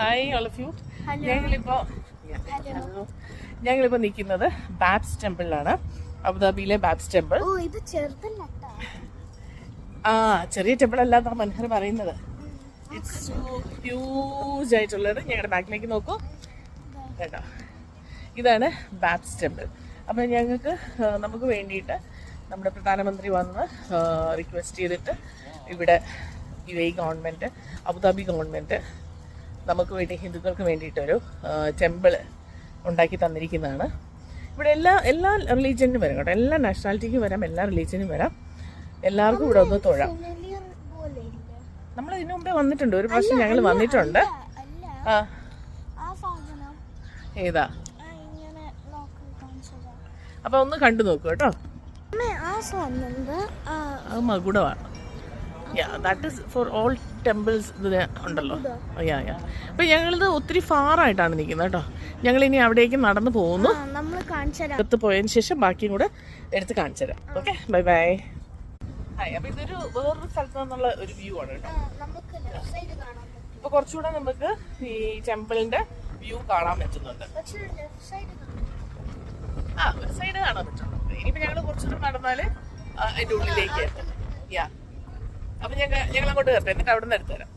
Hi all of U. ഞങ്ങളിപ്പോ നിൽക്കുന്നത് BAPS ടെമ്പിളിലാണ്, അബുദാബിയിലെ ബാബ്സ് ടെമ്പിൾ. ചെറിയ ടെമ്പിൾ അല്ലാത്ത മനോഹർ പറയുന്നത്. ഇറ്റ്സ് ഹ്യൂജ് ആയിട്ടുള്ളത്. ഞങ്ങളുടെ ബാക്കിലേക്ക് നോക്കൂ കേട്ടോ. ഇതാണ് ബാബ്സ് ടെമ്പിൾ. അപ്പം നമുക്ക് വേണ്ടിയിട്ട് നമ്മുടെ പ്രധാനമന്ത്രി വന്ന് റിക്വസ്റ്റ് ചെയ്തിട്ട് ഇവിടെ UAE ഗവൺമെൻറ്, അബുദാബി ഗവൺമെൻറ് നമുക്ക് വേണ്ടി, ഹിന്ദുക്കൾക്ക് വേണ്ടിയിട്ടൊരു ടെമ്പിൾ ഉണ്ടാക്കി തന്നിരിക്കുന്നതാണ്. ഇവിടെ എല്ലാ റിലീജിയനും വരാം കേട്ടോ, എല്ലാ നാഷണാലിറ്റിക്കും വരാം, എല്ലാ റിലീജിയനും വരാം, എല്ലാവർക്കും ഇവിടെ ഒന്ന് തൊഴാം. നമ്മൾ ഇതിനു മുമ്പേ വന്നിട്ടുണ്ട്, ഒരു പ്രാവശ്യം ഞങ്ങൾ വന്നിട്ടുണ്ട്. ഏതാ? അപ്പൊ ഒന്ന് കണ്ടു നോക്കൂ കേട്ടോ. അത് മകുടമാണ്. That is for all temples ഉണ്ടല്ലോ. അപ്പൊ ഞങ്ങളിത് ഒത്തിരി ഫാറായിട്ടാണ് നിൽക്കുന്നത് കേട്ടോ. ഞങ്ങൾ ഇനി അവിടേക്ക് നടന്നു പോകുന്നു. അടുത്ത് പോയതിന് ശേഷം ബാക്കിയും കൂടെ എടുത്ത് കാണിച്ചു തരാം. Okay, bye bye. ഹായ്. അപ്പൊ ഇതൊരു വേറൊരു സ്ഥലത്ത് നിന്നുള്ള ഒരു വ്യൂ ആണ് കേട്ടോ. ഇപ്പൊ കുറച്ചുകൂടെ നമുക്ക് ഈ ടെമ്പിളിന്റെ വ്യൂ കാണാൻ പറ്റുന്നുണ്ട്. ഒരു സൈഡ് കാണാൻ പറ്റും. ഇനിയിപ്പോ ഞങ്ങള് കുറച്ചുകൂടെ നടന്നാല് അതിന്റെ ഉള്ളിലേക്ക് എത്തും. അപ്പൊ ഞങ്ങൾ അങ്ങോട്ട് കയറട്ടെ, എന്നിട്ട് അവിടെ നിന്ന് എടുത്തുതരാം.